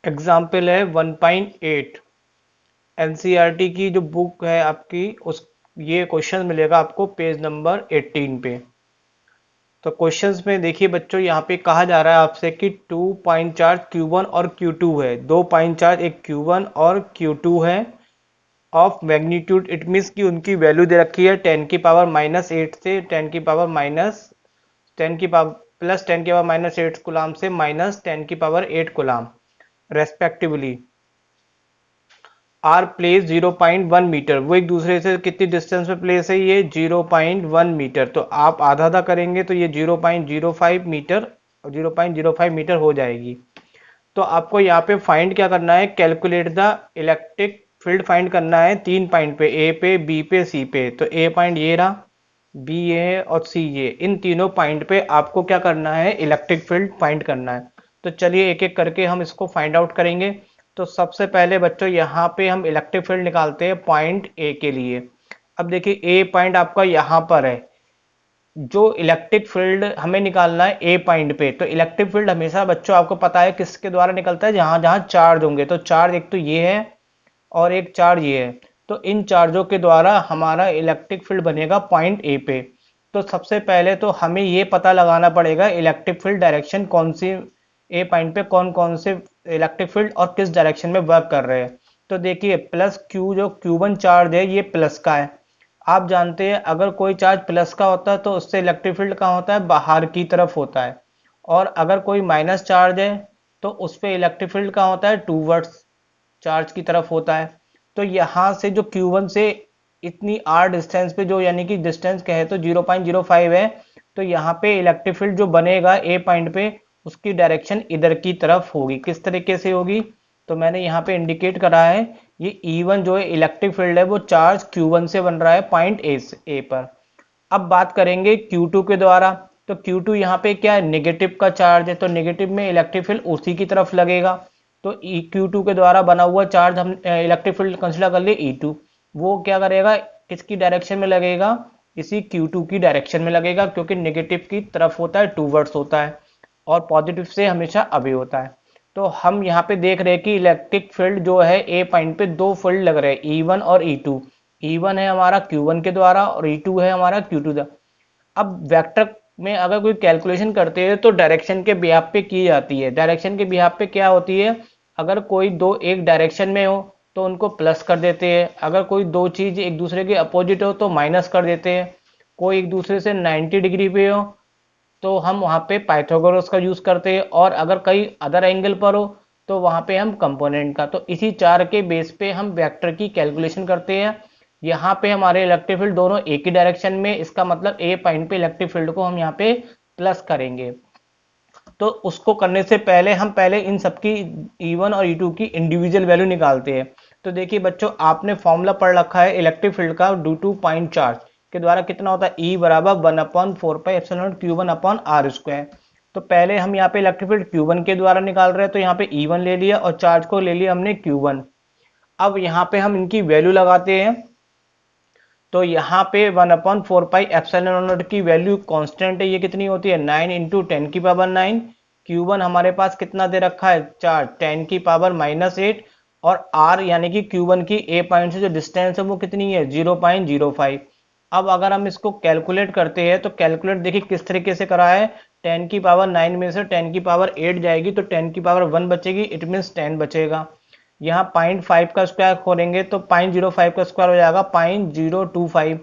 Example है 1.8। NCERT की जो बुक है आपकी, उस ये क्वेश्चन मिलेगा आपको पेज नंबर 18 पे। तो क्वेश्चंस में देखिए बच्चों, यहाँ पे कहा जा रहा है आपसे कि 2 पॉइंट चार्ज Q1 और Q2 है। दो पॉइंट चार्ज, एक Q1 और Q2 है। ऑफ मैग्नीट्यूड, इट मीन्स कि उनकी वैल्यू दे रखी है 10⁻⁻8 से 10 की पावर प्लस 10⁻⁻8 कुलाम से -10⁸ coulomb respectively. R place 0.1 metre, वो एक दूसरे से कितनी डिस्टेंस पे प्लेस है, ये 0.1 मीटर। तो आप आधा आधा करेंगे तो ये 0.05 मीटर, 0.05 मीटर हो जाएगी। तो आपको यहाँ पे फाइंड क्या करना है, calculate the electric field find करना है 3 पॉइंट पे, ए पे, बी पे, सी पे। तो ए पॉइंट ये रहा, बी ये और सी ये, इन तीनों पॉइंट पे आपको क्या करना है, इलेक्ट्रिक फील्ड फाइंड करना है। तो चलिए एक एक करके हम इसको फाइंड आउट करेंगे। तो सबसे पहले बच्चों यहाँ पे हम इलेक्ट्रिक फील्ड निकालते हैं पॉइंट ए के लिए। अब देखिए ए पॉइंट आपका यहाँ पर है, जो इलेक्ट्रिक फील्ड हमें निकालना है ए पॉइंट पे। तो इलेक्ट्रिक फील्ड हमेशा बच्चों आपको पता है किसके द्वारा निकलता है, जहां जहां चार्ज होंगे। तो चार्ज एक तो ये है और एक चार्ज ये है। तो इन चार्जों के द्वारा हमारा इलेक्ट्रिक फील्ड बनेगा पॉइंट ए पे। तो सबसे पहले तो हमें ये पता लगाना पड़ेगा इलेक्ट्रिक फील्ड डायरेक्शन कौन सी, ए पॉइंट पे कौन कौन से इलेक्ट्रिक फील्ड और किस डायरेक्शन में वर्क कर रहे हैं। तो देखिए प्लस क्यू, जो Q1 चार्ज है ये प्लस का है। आप जानते हैं अगर कोई चार्ज प्लस का होता है तो उससे इलेक्ट्रिक फील्ड कहाँ होता है, बाहर की तरफ होता है। और अगर कोई माइनस चार्ज है तो उस पर इलेक्ट्रिक फील्ड कहाँ होता है, टूवर्ड्स चार्ज की तरफ होता है। तो यहाँ से जो Q1 से इतनी आर डिस्टेंस पे, जो यानी कि डिस्टेंस कहे तो 0.05 है, तो यहाँ पे इलेक्ट्रिक फील्ड जो बनेगा ए पॉइंट पे, उसकी डायरेक्शन इधर की तरफ होगी। किस तरीके से होगी, तो मैंने यहाँ पे इंडिकेट करा है, ये E1 जो है इलेक्ट्रिक फील्ड है, वो चार्ज Q1 से बन रहा है पॉइंट ए पर। अब बात करेंगे Q2 के द्वारा। तो Q2 यहाँ पे क्या है, नेगेटिव का चार्ज है, तो नेगेटिव में इलेक्ट्रिक फील्ड उसी की तरफ लगेगा। तो Q2 के द्वारा बना हुआ चार्ज हम इलेक्ट्रिक फील्ड कंसिडर कर लिए E2। वो क्या करेगा, किसकी डायरेक्शन में लगेगा, इसी Q2 की डायरेक्शन में लगेगा, क्योंकि नेगेटिव की तरफ होता है, टूवर्ड्स होता है, और पॉजिटिव से हमेशा अवे होता है। तो हम यहाँ पे देख रहे हैं कि इलेक्ट्रिक फील्ड जो है ए पॉइंट पे दो फील्ड लग रहे हैं, E1 और E2। E1 है हमारा Q1 के द्वारा और E2 है हमारा Q2 द्वारा। अब वेक्टर में अगर कोई कैलकुलेशन करते हैं तो डायरेक्शन के बिहाफ पे की जाती है। डायरेक्शन के बिहाफ पे क्या होती है, अगर कोई दो एक डायरेक्शन में हो तो उनको प्लस कर देते हैं, अगर कोई दो चीज एक दूसरे के अपोजिट हो तो माइनस कर देते हैं, कोई एक दूसरे से 90 डिग्री पे हो तो हम वहाँ पे पाइथागोरस का यूज करते हैं, और अगर कई अदर एंगल पर हो तो वहाँ पे हम कंपोनेंट का। तो इसी चार के बेस पे हम वेक्टर की कैलकुलेशन करते हैं। यहाँ पे हमारे इलेक्ट्रिक फील्ड दोनों एक ही डायरेक्शन में, इसका मतलब ए पॉइंट पे इलेक्ट्रिक फील्ड को हम यहाँ पे प्लस करेंगे। तो उसको करने से पहले हम पहले इन सबकी E1 और E2 की इंडिविजुअल वैल्यू निकालते हैं। तो देखिए बच्चों, आपने फॉर्मूला पढ़ रखा है इलेक्ट्रिक फील्ड का, ड्यू टू पॉइंट चार्ज के द्वारा कितना होता है, E बराबर 1/4πε0 Q1/r²। तो पहले हम यहाँ पे इलेक्ट्रिक फील्ड Q1 के द्वारा निकाल रहे हैं, तो यहाँ पे E1 ले लिया और चार्ज को ले लिया हमने Q1। अब यहाँ पे हम इनकी वैल्यू लगाते हैं। तो यहाँ पे 1/4πε0 की वैल्यू कांस्टेंट है, ये कितनी होती है, 9 इंटू 10⁻⁹। Q1 हमारे पास कितना दे रखा है, चार्ज 10⁻⁻8, और R यानी कि Q1 की ए पॉइंट से जो डिस्टेंस है वो कितनी है, 0.05। अब अगर हम इसको कैलकुलेट करते हैं तो कैलकुलेट देखिए किस तरीके से करा है, 10⁻9 में से 10⁻8 जाएगी तो 10⁻1 बचेगी, इट मीन्स 10 बचेगा। यहाँ 0.5 का स्क्वायर खोलेंगे तो 0.05 का स्क्वायर हो जाएगा 0.025,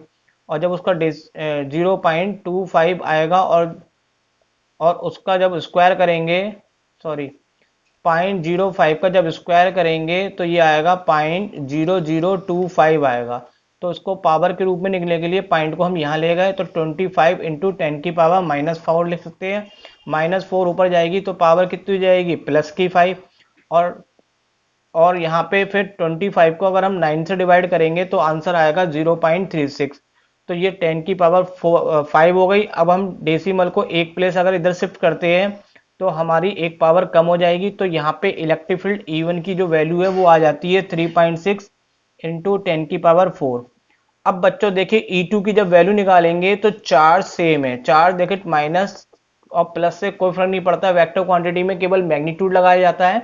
और जब उसका 0.25 आएगा और उसका जब स्क्वायर करेंगे, सॉरी 0.05 का जब स्क्वायर करेंगे तो ये आएगा 0.0025 आएगा। तो उसको पावर के रूप में निकलने के लिए पॉइंट को हम यहाँ ले गए, तो 25 इंटू 10⁻⁻4 लिख सकते हैं। -4 ऊपर जाएगी तो पावर कितनी जाएगी, +5। और यहाँ पे फिर 25 को अगर हम 9 से डिवाइड करेंगे तो आंसर आएगा 0.36। तो ये 10⁵ हो गई। अब हम डेसिमल को एक प्लेस अगर इधर शिफ्ट करते हैं तो हमारी एक पावर कम हो जाएगी। तो यहाँ पे इलेक्ट्रिक फील्ड E1 की जो वैल्यू है वो आ जाती है 3.6 इंटू 10⁴। अब बच्चों देखिए E2 की जब वैल्यू निकालेंगे तो चार्ज सेम है, चार्ज देखिए माइनस और प्लस से कोई फर्क नहीं पड़ता, वेक्टर क्वांटिटी में केवल मैग्नीट्यूड लगाया जाता है।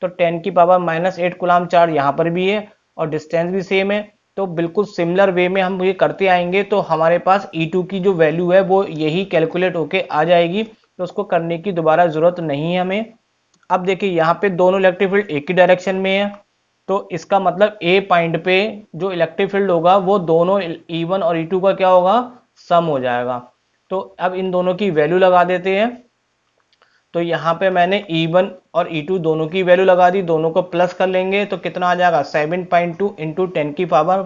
तो 10 की पावर -8 कूलाम चार्ज यहाँ पर भी है और डिस्टेंस भी सेम है। तो बिल्कुल सिमिलर वे में हम ये करते आएंगे तो हमारे पास E2 की जो वैल्यू है वो यही कैलकुलेट होके आ जाएगी, तो उसको करने की दोबारा जरूरत नहीं है हमें। अब देखिए यहाँ पे दोनों इलेक्ट्रिक फील्ड एक ही डायरेक्शन में है, तो इसका मतलब ए पॉइंट पे जो इलेक्ट्रिक फील्ड होगा वो दोनों E1 और E2 का क्या होगा, सम हो जाएगा। तो अब इन दोनों की वैल्यू लगा देते हैं। तो यहाँ पे मैंने E1 और E2 दोनों की वैल्यू लगा दी, दोनों को प्लस कर लेंगे तो कितना आ जाएगा 7.2 इंटू 10 की पावर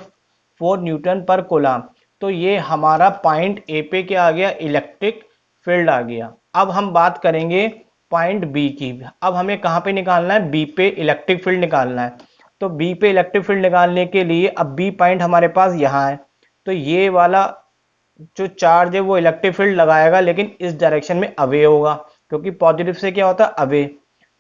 4 न्यूटन पर कूलाम। तो ये हमारा पॉइंट ए पे क्या आ गया, इलेक्ट्रिक फील्ड आ गया। अब हम बात करेंगे पॉइंट बी की। अब हमें कहाँ पे निकालना है, बी पे इलेक्ट्रिक फील्ड निकालना है। तो बी पे इलेक्ट्रिक फील्ड निकालने के लिए अब बी पॉइंट हमारे पास यहाँ है, तो ये वाला जो चार्ज है वो इलेक्ट्रिक फील्ड लगाएगा लेकिन इस डायरेक्शन में अवे होगा, क्योंकि पॉजिटिव से क्या होता है, अवे।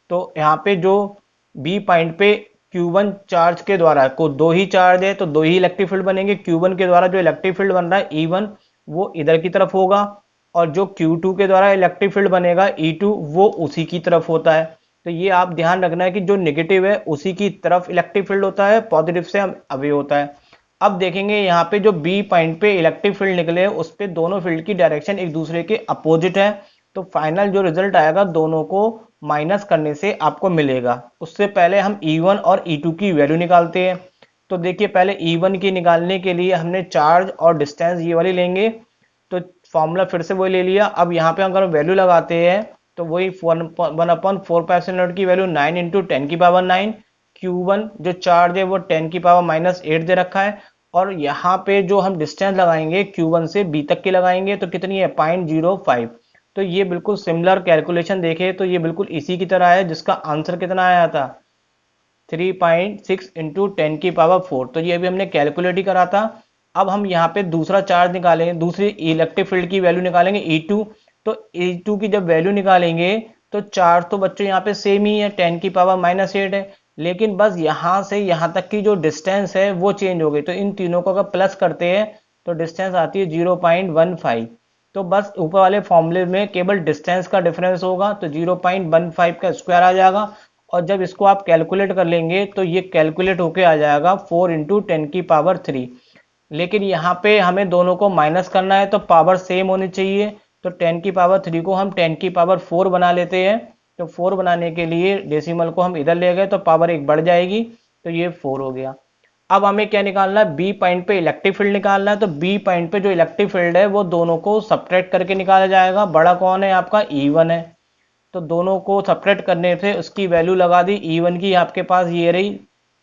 तो यहाँ पे जो बी पॉइंट पे Q1 चार्ज के द्वारा को दो ही चार्ज है तो दो ही इलेक्ट्रिक फील्ड बनेंगे। Q1 के द्वारा जो इलेक्ट्रिक फील्ड बन रहा है E1 वो इधर की तरफ होगा, और जो Q2 के द्वारा इलेक्ट्रिक फील्ड बनेगा E2 वो उसी की तरफ होता है। तो ये आप ध्यान रखना है कि जो नेगेटिव है उसी की तरफ इलेक्ट्रिक फील्ड होता है, पॉजिटिव से अवे होता है। अब देखेंगे यहाँ पे जो बी पॉइंट पे इलेक्ट्रिक फील्ड निकले उस पे दोनों फील्ड की डायरेक्शन एक दूसरे के अपोजिट है, तो फाइनल जो रिजल्ट आएगा दोनों को माइनस करने से आपको मिलेगा। उससे पहले हम E1 और E2 की वैल्यू निकालते हैं। तो देखिए पहले E1 की निकालने के लिए हमने चार्ज और डिस्टेंस ये वाली लेंगे, तो फॉर्मूला फिर से वही ले लिया। अब यहाँ पे अगर वैल्यू लगाते हैं तो वही 1/4 की वैल्यू 9 इंटू 10 की पावर 9। Q1 जो चार्ज है वो 10 की पावर -8 दे रखा है, और यहाँ पे जो हम डिस्टेंस लगाएंगे Q1 से B तक की लगाएंगे तो कितनी है 0.05। तो ये बिल्कुल सिमिलर कैलकुलेशन देखे तो ये बिल्कुल इसी की तरह है, जिसका आंसर कितना आया था 3.6 इंटू 10 की पावर 4। तो ये अभी हमने कैलकुलेट ही करा था। अब हम यहाँ पे दूसरा चार्ज निकालेंगे, दूसरी इलेक्ट्रिक फील्ड की वैल्यू निकालेंगे E2। तो E2 की जब वैल्यू निकालेंगे तो चार्ज तो बच्चों यहाँ पे सेम ही है, 10 की पावर -8 है, लेकिन बस यहाँ से यहाँ तक की जो डिस्टेंस है वो चेंज हो गई। तो इन तीनों को अगर प्लस करते हैं तो डिस्टेंस आती है 0.15। तो बस ऊपर वाले फॉर्मूले में केवल डिस्टेंस का डिफरेंस होगा, तो 0.15 का स्क्वायर आ जाएगा, और जब इसको आप कैलकुलेट कर लेंगे तो ये कैलकुलेट होके आ जाएगा 4 इंटू 10 की पावर 3। लेकिन यहाँ पे हमें दोनों को माइनस करना है तो पावर सेम होनी चाहिए, तो 10 की पावर 3 को हम 10 की पावर 4 बना लेते हैं। तो 4 बनाने के लिए डेसिमल को हम इधर ले गए तो पावर एक बढ़ जाएगी, तो ये 4 हो गया। अब हमें क्या निकालना है, बी पॉइंट पे इलेक्ट्रिक फील्ड निकालना है। तो बी पॉइंट पे जो इलेक्ट्रिक फील्ड है वो दोनों को सब्ट्रैक्ट करके निकाला जाएगा। बड़ा कौन है आपका, E1 है, तो दोनों को सब्ट्रैक्ट करने से उसकी वैल्यू लगा दी। E1 की आपके पास ये रही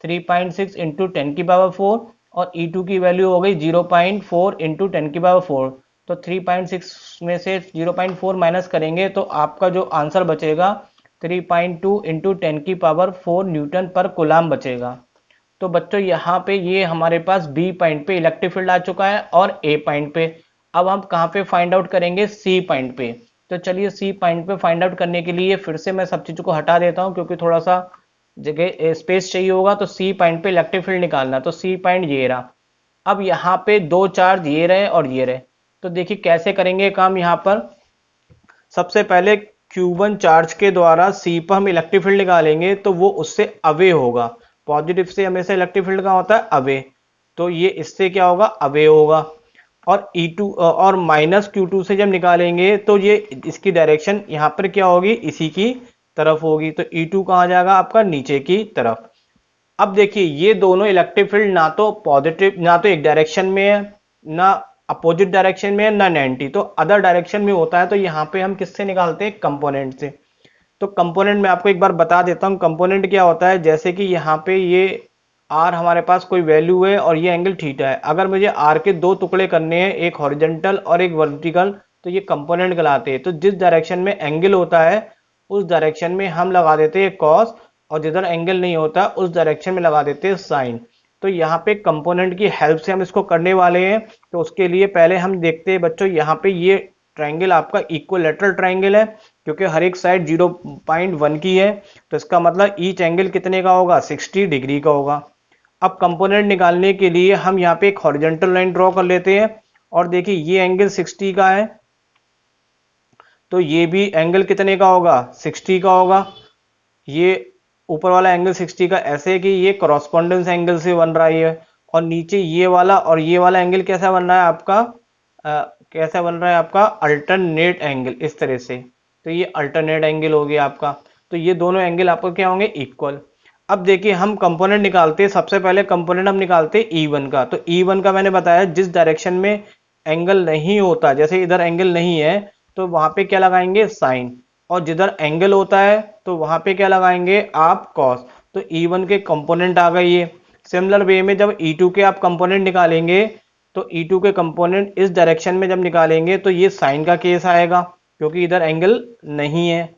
3.6 इंटू 10 की पावर 4, और E2 की वैल्यू हो गई 0.4 इंटू 10 की पावर 4। तो 3.6 में से 0.4 माइनस करेंगे तो आपका जो आंसर बचेगा 3.2 इंटू 10 की पावर 4 न्यूटन पर कूलाम बचेगा। तो बच्चों यहाँ पे ये हमारे पास बी पॉइंट पे इलेक्ट्रिक फील्ड आ चुका है और ए पॉइंट पे। अब हम कहाँ पे फाइंड आउट करेंगे, सी पॉइंट पे। तो चलिए सी पॉइंट पे फाइंड आउट करने के लिए फिर से मैं सब चीज़ों को हटा देता हूँ क्योंकि थोड़ा सा जगह स्पेस चाहिए होगा। तो सी पॉइंट पे इलेक्ट्रिक फील्ड निकालना, तो सी पॉइंट ये रहा। अब यहाँ पे दो चार्ज ये रहे और ये रहे, तो देखिए कैसे करेंगे काम। यहाँ पर सबसे पहले Q1 चार्ज के द्वारा C पर हम इलेक्ट्रिक फील्ड निकालेंगे तो वो उससे अवे होगा। पॉजिटिव से हमेशा इलेक्ट्रिक फील्ड का होता है अवे, तो ये इससे क्या होगा, अवे होगा। और E2 और -Q2 से जब निकालेंगे तो ये इसकी डायरेक्शन यहाँ पर क्या होगी, इसी की तरफ होगी। तो E2 कहाँ जाएगा आपका, नीचे की तरफ। अब देखिए ये दोनों इलेक्ट्रिक फील्ड ना तो पॉजिटिव, ना तो एक डायरेक्शन में है, ना अपोजिट डायरेक्शन में है, ना 90, तो अदर डायरेक्शन में होता है। तो यहाँ पे हम किससे निकालते हैं, कंपोनेंट से। तो कंपोनेंट में आपको एक बार बता देता हूँ कंपोनेंट क्या होता है। जैसे कि यहाँ पे ये R हमारे पास कोई वैल्यू है और ये एंगल थीटा है। अगर मुझे R के दो टुकड़े करने हैं, एक हॉरिजॉन्टल और एक वर्टिकल, तो ये कंपोनेंट कहलाते हैं। तो जिस डायरेक्शन में एंगल होता है उस डायरेक्शन में हम लगा देते हैं कॉस, और जिधर एंगल नहीं होता उस डायरेक्शन में लगा देते हैं साइन। तो यहाँ पे कंपोनेंट की हेल्प से हम इसको करने वाले हैं। तो उसके लिए पहले हम देखते हैं बच्चों, यहाँ पे ये ट्राइंगल आपका इक्विलैटरल ट्राइंगल है क्योंकि हर एक साइड 0.1 की है, तो इसका मतलब ईच एंगल कितने का होगा, 60 डिग्री का होगा। अब कंपोनेंट निकालने के लिए हम यहाँ पे एक हॉरिजॉन्टल लाइन ड्रॉ कर लेते हैं, और देखिए ये एंगल 60 का है तो ये भी एंगल कितने का होगा, 60 का होगा। ये ऊपर वाला एंगल 60 का ऐसे है कि ये कॉरस्पॉन्डेंस एंगल से बन रहा है, और नीचे ये वाला और ये वाला एंगल कैसा बन रहा है आपका, कैसा बन रहा है आपका अल्टरनेट एंगल, इस तरह से। तो ये अल्टरनेट एंगल हो गया आपका। तो ये दोनों एंगल आपको क्या होंगे, इक्वल। अब देखिए हम कंपोनेंट निकालते हैं, सबसे पहले कंपोनेंट हम निकालते हैं E1 का। तो E1 का मैंने बताया जिस डायरेक्शन में एंगल नहीं होता, जैसे इधर एंगल नहीं है तो वहां पे क्या लगाएंगे, साइन, और जिधर एंगल होता है तो वहां पे क्या लगाएंगे आप, कॉस। तो E1 के कंपोनेंट आ गए ये। सिमिलर वे में जब E2 के आप कंपोनेंट निकालेंगे तो E2 के कंपोनेंट इस डायरेक्शन में जब निकालेंगे तो ये साइन का केस आएगा, क्योंकि इधर एंगल नहीं है।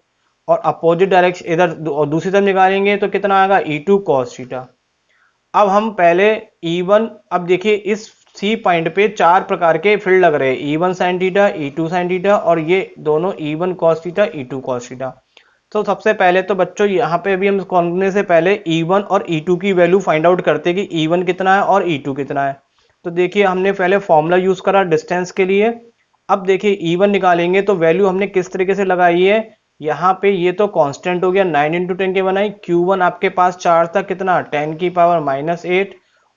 और अपोजिट डायरेक्शन इधर और दूसरी तरफ निकालेंगे तो कितना आएगा, E2 cos थीटा। अब हम पहले E1, अब देखिए इस सी पॉइंट पे चार प्रकार के फील्ड लग रहे हैं, E1 sin theta, E2 sin theta, और ये दोनों E1 cos theta, E2 cos theta. तो सबसे पहले तो बच्चों यहाँ पे अभी हम करने से पहले E1 और E2 की वैल्यू फाइंड आउट करते हैं कि E1 कितना है और E2 कितना है। तो देखिए हमने पहले फॉर्मूला यूज करा डिस्टेंस के लिए। अब देखिए E1 निकालेंगे तो वैल्यू हमने किस तरीके से लगाई है, यहाँ पे ये तो कांस्टेंट हो गया, 9 इंटू 10 के बनाई। Q1 आपके पास चार्ज था कितना, 10 की पावर -8,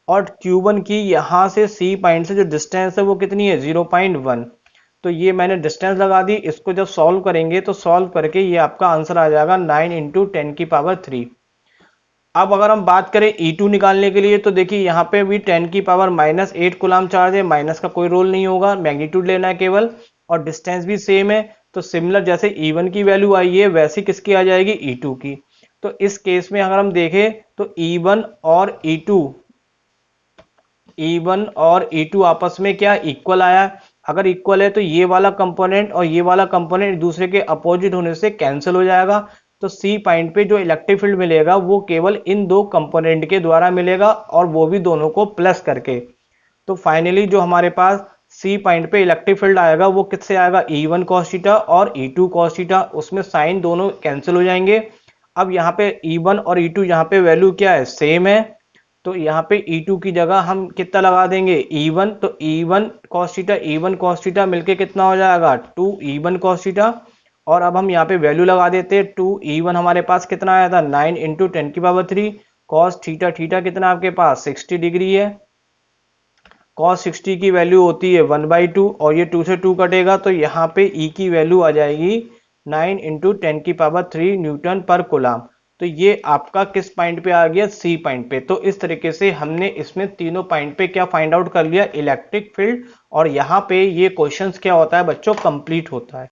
और Q1 की यहाँ से C पॉइंट से जो डिस्टेंस है वो कितनी है, 0.1। तो ये मैंने डिस्टेंस लगा दी। इसको जब सॉल्व करेंगे तो सॉल्व करके ये आपका आंसर आ जाएगा 9 इंटू 10 की पावर 3। अब अगर हम बात करें E2 निकालने के लिए तो देखिए यहाँ पे भी 10 की पावर -8 कूलम चार्ज है, माइनस का कोई रोल नहीं होगा, मैग्नीट्यूड लेना है केवल, और डिस्टेंस भी सेम है। तो सिमिलर जैसे E1 की वैल्यू आई है वैसी किसकी आ जाएगी, E2 की। तो इस केस में अगर हम देखें तो E1 और E2 आपस में क्या इक्वल आया। अगर इक्वल है तो ये वाला कंपोनेंट और ये वाला कंपोनेंट एक दूसरे के अपोजिट होने से कैंसिल हो जाएगा। तो सी पॉइंट पे जो इलेक्ट्रिक फील्ड मिलेगा वो केवल इन दो कंपोनेंट के द्वारा मिलेगा, और वो भी दोनों को प्लस करके। तो फाइनली जो हमारे पास सी पॉइंट पे इलेक्ट्रिक फील्ड आएगा वो किससे आएगा, E1 cos थीटा और E2 cos थीटा। उसमें साइन दोनों कैंसिल हो जाएंगे। अब यहाँ पे E1 और E2 यहाँ पे वैल्यू क्या है, सेम है। तो यहाँ पे E2 की जगह हम कितना लगा देंगे, E1। तो E1 cos थीटा मिलके कितना हो जाएगा, 2 E1 cos थीटा। और अब हम यहाँ पे वैल्यू लगा देते हैं, 2 E1 हमारे पास कितना आया था, 9 इंटू 10 की पावर 3। cos थीटा कितना आपके पास 60 डिग्री है। cos 60 की वैल्यू होती है 1/2, और ये 2 से 2 कटेगा तो यहाँ पे E की वैल्यू आ जाएगी 9 इंटू 10 की पावर 3 न्यूटन पर कूलम। तो ये आपका किस पॉइंट पे आ गया, सी पॉइंट पे। तो इस तरीके से हमने इसमें तीनों पॉइंट पे क्या फाइंड आउट कर लिया, इलेक्ट्रिक फील्ड। और यहाँ पे ये क्वेश्चंस क्या होता है बच्चों, कंप्लीट होता है।